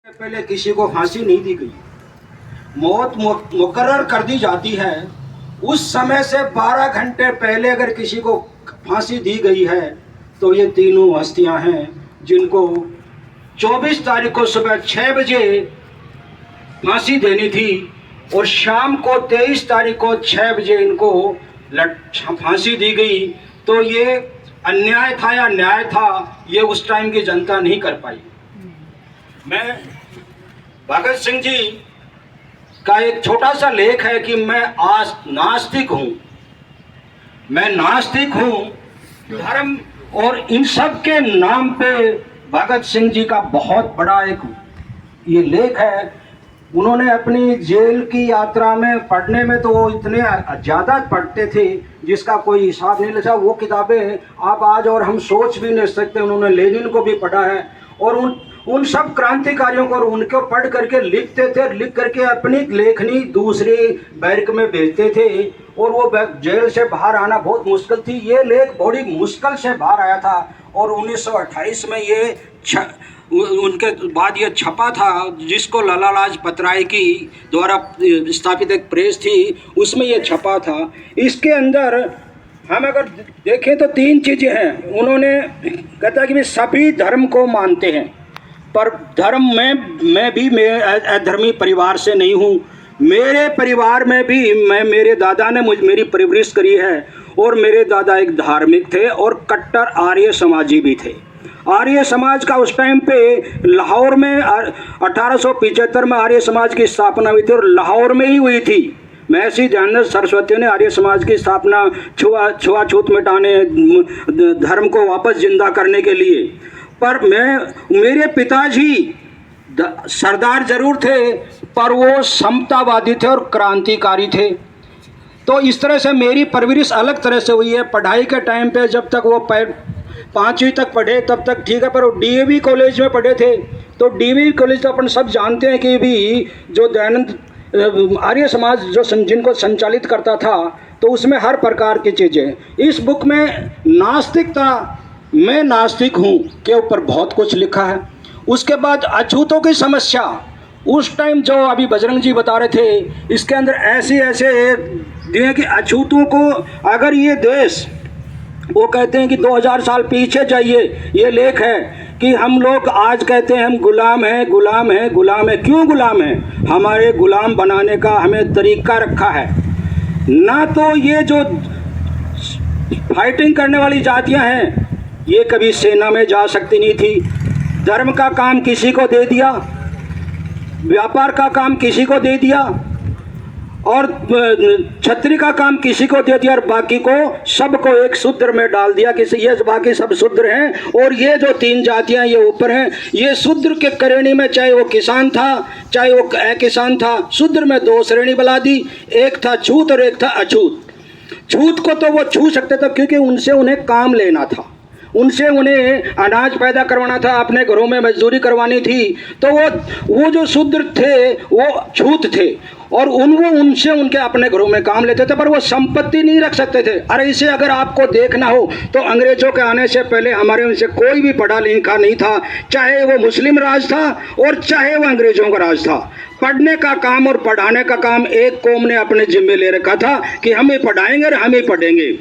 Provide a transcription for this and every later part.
पहले किसी को फांसी नहीं दी गई, मौत मुकर्रर कर दी जाती है। उस समय से 12 घंटे पहले अगर किसी को फांसी दी गई है तो ये तीनों हस्तियां हैं जिनको 24 तारीख को सुबह 6 बजे फांसी देनी थी और शाम को 23 तारीख को 6 बजे इनको फांसी दी गई। तो ये अन्याय था या न्याय था, ये उस टाइम की जनता नहीं कर पाई। मैं भगत सिंह जी का एक छोटा सा लेख है कि मैं आज नास्तिक हूँ, मैं नास्तिक हूँ। धर्म और इन सब के नाम पे भगत सिंह जी का बहुत बड़ा एक ये लेख है। उन्होंने अपनी जेल की यात्रा में पढ़ने में तो वो इतने ज़्यादा पढ़ते थे जिसका कोई हिसाब नहीं लगा। वो किताबें आप आज और हम सोच भी नहीं सकते। उन्होंने लेनिन को भी पढ़ा है और उन सब क्रांतिकारियों को और उनको पढ़ करके लिखते थे, लिख करके अपनी लेखनी दूसरे बैरक में भेजते थे और वो जेल से बाहर आना बहुत मुश्किल थी। ये लेख बड़ी मुश्किल से बाहर आया था और 1928 में ये उनके बाद ये छपा था, जिसको लाला लाजपत राय की द्वारा स्थापित एक प्रेस थी, उसमें ये छपा था। इसके अंदर हम अगर देखें तो 3 चीज़ें हैं। उन्होंने कहता कि वे सभी धर्म को मानते हैं, पर धर्म में मैं भी अधर्मी परिवार से नहीं हूँ। मेरे परिवार में भी मेरे दादा ने मेरी परवरिश करी है और मेरे दादा एक धार्मिक थे और कट्टर आर्य समाजी भी थे। आर्य समाज का उस टाइम पे लाहौर में 1875 में आर्य समाज की स्थापना हुई थी और लाहौर में ही हुई थी। महर्षि दयानंद सरस्वती ने आर्य समाज की स्थापना छुआछूत मिटाने, धर्म को वापस जिंदा करने के लिए। पर मेरे पिताजी सरदार जरूर थे पर वो समतावादी थे और क्रांतिकारी थे। तो इस तरह से मेरी परवरिश अलग तरह से हुई है। पढ़ाई के टाइम पे जब तक वो 5वीं तक पढ़े तब तक ठीक है, पर वो डीएवी कॉलेज में पढ़े थे। तो डीएवी कॉलेज तो अपन सब जानते हैं कि भी जो दयानंद आर्य समाज जो जिनको संचालित करता था, तो उसमें हर प्रकार की चीज़ें। इस बुक में नास्तिकता, मैं नास्तिक हूँ के ऊपर बहुत कुछ लिखा है। उसके बाद अछूतों की समस्या, उस टाइम जो अभी बजरंग जी बता रहे थे, इसके अंदर ऐसे दिए कि अछूतों को अगर ये देश, वो कहते हैं कि 2000 साल पीछे जाइए, ये लेख है कि हम लोग आज कहते हैं हम गुलाम हैं, गुलाम हैं, गुलाम है। क्यों गुलाम हैं? हमारे गुलाम बनाने का हमें तरीका रखा है ना। तो ये जो फाइटिंग करने वाली जातियां हैं, ये कभी सेना में जा सकती नहीं थी। धर्म का काम किसी को दे दिया, व्यापार का काम किसी को दे दिया और छत्री का काम किसी को दे दिया और बाकी को सबको एक शूद्र में डाल दिया कि ये बाकी सब शूद्र हैं और ये जो 3 जातियां ये ऊपर हैं। ये शूद्र के श्रेणी में चाहे वो किसान था चाहे वो किसान था, शूद्र में 2 श्रेणी बना दी, एक था छूत और एक था अछूत। छूत को तो वो छू सकते थे क्योंकि उनसे उन्हें काम लेना था, उनसे उन्हें अनाज पैदा करवाना था, अपने घरों में मजदूरी करवानी थी। तो वो जो शूद्र थे वो छूत थे और उनसे उनके अपने घरों में काम लेते थे, पर वो संपत्ति नहीं रख सकते थे। अरे इसे अगर आपको देखना हो तो अंग्रेजों के आने से पहले हमारे उनसे कोई भी पढ़ा लिखा नहीं था, चाहे वो मुस्लिम राज था और चाहे वो अंग्रेजों का राज था। पढ़ने का काम और पढ़ाने का काम एक कौम ने अपने जिम्मे ले रखा था कि हम ही पढ़ाएंगे और हम ही पढ़ेंगे।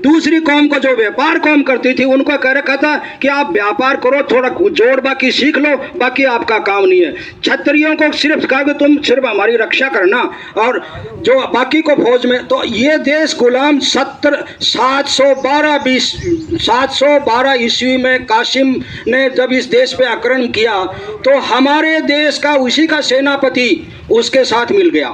दूसरी कौम को जो व्यापार कौम करती थी उनको कह रखा था कि आप व्यापार करो, थोड़ा जोड़ बाकी सीख लो, बाकी आपका काम नहीं है। क्षत्रियों को सिर्फ कहा कि तुम सिर्फ हमारी रक्षा करना और जो बाकी को फौज में। तो ये देश गुलाम 712 ईस्वी में कासिम ने जब इस देश पे आक्रमण किया तो हमारे देश का उसी का सेनापति उसके साथ मिल गया।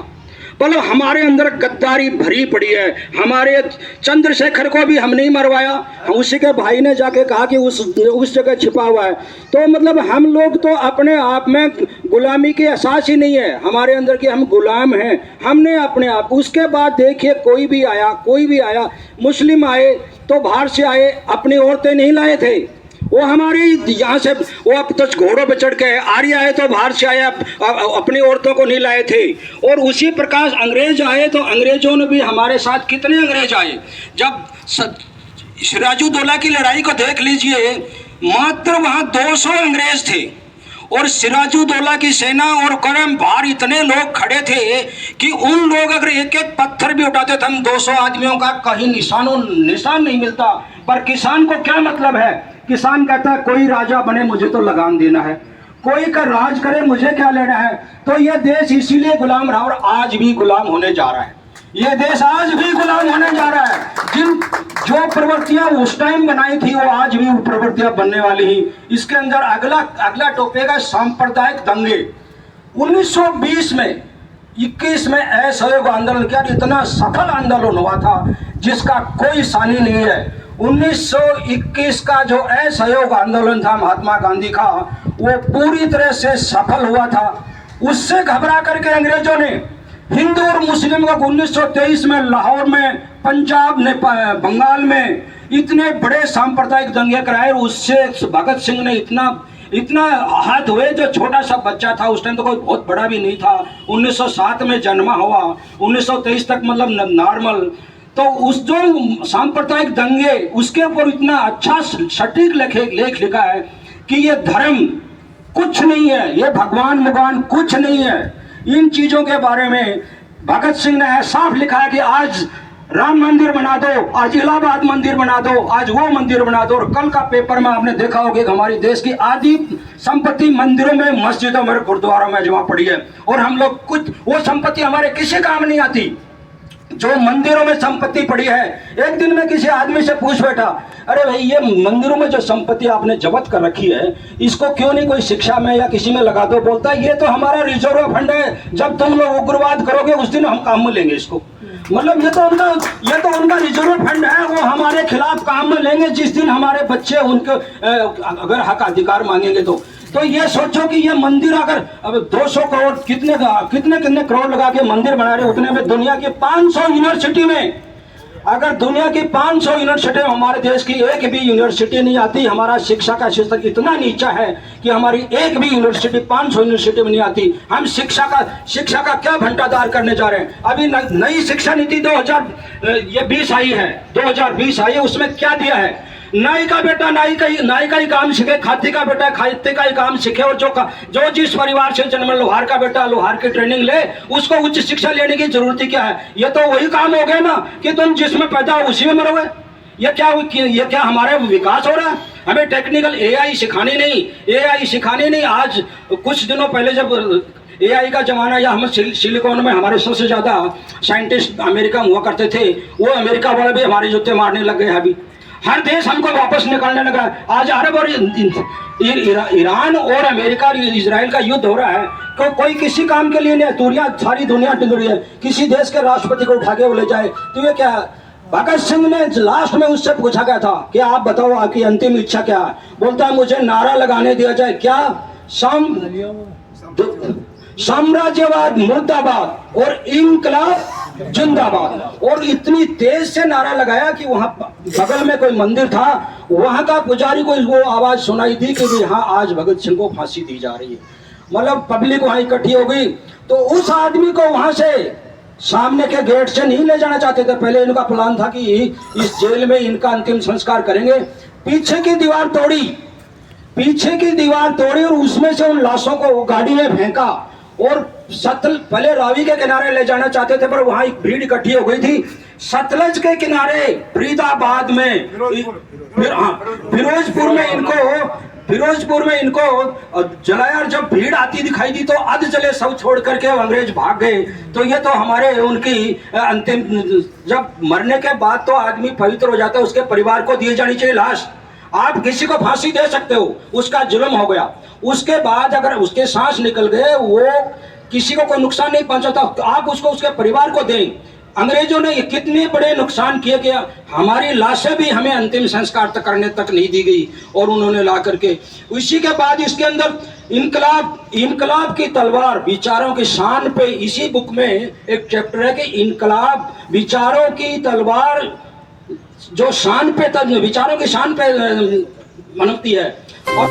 बोलो हमारे अंदर गद्दारी भरी पड़ी है। हमारे चंद्रशेखर को भी हम नहीं मरवाया, उसी के भाई ने जाके कहा कि उस जगह छिपा हुआ है। तो मतलब हम लोग तो अपने आप में गुलामी की एहसास ही नहीं है हमारे अंदर कि हम गुलाम हैं, हमने अपने आप। उसके बाद देखिए कोई भी आया, मुस्लिम आए तो बाहर से आए, अपनी औरतें नहीं लाए थे, वो हमारे यहाँ से वो अब तो घोड़ों पे चढ़ के आर्य आए तो बाहर से आया, अपनी औरतों को नहीं लाए थे। और उसी प्रकार अंग्रेज आए तो अंग्रेजों ने भी हमारे साथ, कितने अंग्रेज आए। जब सिराजुद्दौला की लड़ाई को देख लीजिए, मात्र वहाँ 200 अंग्रेज थे और सिराजुद्दौला की सेना और करम बाहर इतने लोग खड़े थे कि उन लोग अगर एक एक पत्थर भी उठाते थे, हम 200 आदमियों का कहीं निशान नहीं मिलता। पर किसान को क्या मतलब है? किसान कहता है कोई राजा बने मुझे तो लगान देना है, कोई का राज करे मुझे क्या लेना है। तो यह देश इसीलिए गुलाम रहा और आज भी गुलाम होने जा रहा है। ये देश आज भी गुलाम होने जा रहा है। जो प्रवृत्तियां उस टाइम बनाई थी वो आज भी वो प्रवृत्तियां बनने वाली ही। इसके अंदर अगला टॉपिक है सांप्रदायिक दंगे। 1920 में 21 में असहयोग आंदोलन किया, इतना सफल आंदोलन हुआ था जिसका कोई सानी नहीं है। 1921 का जो असहयोग आंदोलन था महात्मा गांधी का, वो पूरी तरह से सफल हुआ था। उससे घबरा करके अंग्रेजों ने हिंदू और मुस्लिम को 1923 में लाहौर में, पंजाब ने, बंगाल में इतने बड़े सांप्रदायिक दंगे कराए। उससे भगत सिंह ने इतना आहत हुए। जो छोटा सा बच्चा था उस टाइम तो कोई बहुत बड़ा भी नहीं था, 1907 में जन्मा हुआ, 1923 तक मतलब नॉर्मल। तो उस जो सांप्रदायिक दंगे उसके ऊपर इतना अच्छा सटीक लेख लिखा है कि ये धर्म कुछ नहीं है, ये भगवान कुछ नहीं है। इन चीजों के बारे में भगत सिंह ने साफ लिखा है कि आज राम मंदिर बना दो, आज इलाहाबाद मंदिर बना दो, आज वो मंदिर बना दो। और कल का पेपर में आपने देखा होगा कि हमारी देश की आधी संपत्ति मंदिरों में, मस्जिदों में, गुरुद्वारों में जमा पड़ी है। और हम लोग कुछ वो संपत्ति हमारे किसी काम नहीं आती। जो मंदिरों में संपत्ति पड़ी है, एक दिन में किसी आदमी से पूछ बैठा, अरे भाई ये मंदिरों में जो संपत्ति आपने जब्त कर रखी है इसको क्यों नहीं कोई शिक्षा में या किसी में लगा दो? बोलता है ये तो हमारा रिजर्व फंड है, जब तुम लोग उग्रवाद करोगे उस दिन हम काम में लेंगे इसको। मतलब ये तो उनका रिजर्व फंड है, वो हमारे खिलाफ काम में लेंगे जिस दिन हमारे बच्चे उनके अगर हक अधिकार मांगेंगे तो ये सोचो कि ये मंदिर अगर अब 200 करोड़ कितने करोड़ लगा के मंदिर बना रहे, उतने में दुनिया की 500 यूनिवर्सिटी में, अगर दुनिया की 500 यूनिवर्सिटी में हमारे देश की एक भी यूनिवर्सिटी नहीं आती। हमारा शिक्षा का स्तर इतना नीचा है कि हमारी एक भी यूनिवर्सिटी 500 यूनिवर्सिटी में नहीं आती। हम शिक्षा का क्या भंडार करने जा रहे हैं? अभी नई शिक्षा नीति 2020 आई है, 2020 आई है, उसमें क्या दिया है? नाई का बेटा नाई का ही काम सीखे, खाती का बेटा खाते का ही काम सीखे, और जो जिस परिवार से जन्म, लोहार का बेटा लोहार की ट्रेनिंग ले, उसको उच्च शिक्षा लेने की जरूरत ही क्या है? ये तो वही काम हो गया ना कि तुम जिसमें पैदा हो उसी में मरोगे। ये क्या हमारे विकास हो रहा है? हमें टेक्निकल एआई सिखानी नहीं। आज कुछ दिनों पहले जब एआई का जमाना, या हम सिलिकॉन में हमारे सबसे ज्यादा साइंटिस्ट अमेरिका हुआ करते थे, वो अमेरिका वाले भी हमारे जूते मारने लग गए। अभी हर देश हमको वापस निकालने लगा। आज अरब और ईरान और अमेरिका और इजराइल का युद्ध हो रहा है, तो कोई किसी काम के लिए नहीं, सारी दुनिया टिल रही है, किसी देश के राष्ट्रपति को उठा के वो ले जाए। तो ये क्या है? भगत सिंह ने लास्ट में उससे पूछा गया था कि आप बताओ आपकी अंतिम इच्छा क्या है? बोलता है मुझे नारा लगाने दिया जाए, क्या? साम्राज्यवाद मुर्दाबाद और इंकलाब जिंदाबाद। और इतनी तेज से नारा लगाया कि वहां बगल में कोई मंदिर था, वहां का पुजारी को वो आवाज सुनाई दी कि हाँ आज भगत सिंह को फांसी दी जा रही है। मतलब पब्लिक वहां इकट्ठी हो गई। तो उस आदमी को वहां से सामने के गेट से नहीं ले जाना चाहते थे। पहले इनका प्लान था कि इस जेल में इनका अंतिम संस्कार करेंगे। पीछे की दीवार तोड़ी और उसमें से उन लाशों को गाड़ी में फेंका और पहले रावी के किनारे ले जाना चाहते थे, पर वहां एक भीड़ इकट्ठी हो गई थी। सतलज के किनारे फरीदाबाद में, फिरोजपुर में इनको जलाया। और जब भीड़ आती दिखाई दी तो अध जले सब छोड़ करके अंग्रेज भाग गए। तो ये तो हमारे उनकी अंतिम, जब मरने के बाद तो आदमी पवित्र हो जाता है, उसके परिवार को दी जानी चाहिए लाश। आप किसी को फांसी दे सकते हो, उसका जुल्म हो गया। उसके बाद अगर उसके सांस निकल गए, वो किसी को कोई नुकसान नहीं पहुंचाता, आप उसको उसके परिवार को दें। अंग्रेजों ने कितने बड़े नुकसान किए कि हमारी लाशें भी हमें अंतिम संस्कार तक करने तक नहीं दी गई, और उन्होंने ला करके। इसी के बाद इसके अंदर इनकलाब की तलवार विचारों की शान पे, इसी बुक में एक चैप्टर है कि इनकलाब विचारों की तलवार जो शान पे, विचारों की शान पे मनती है। और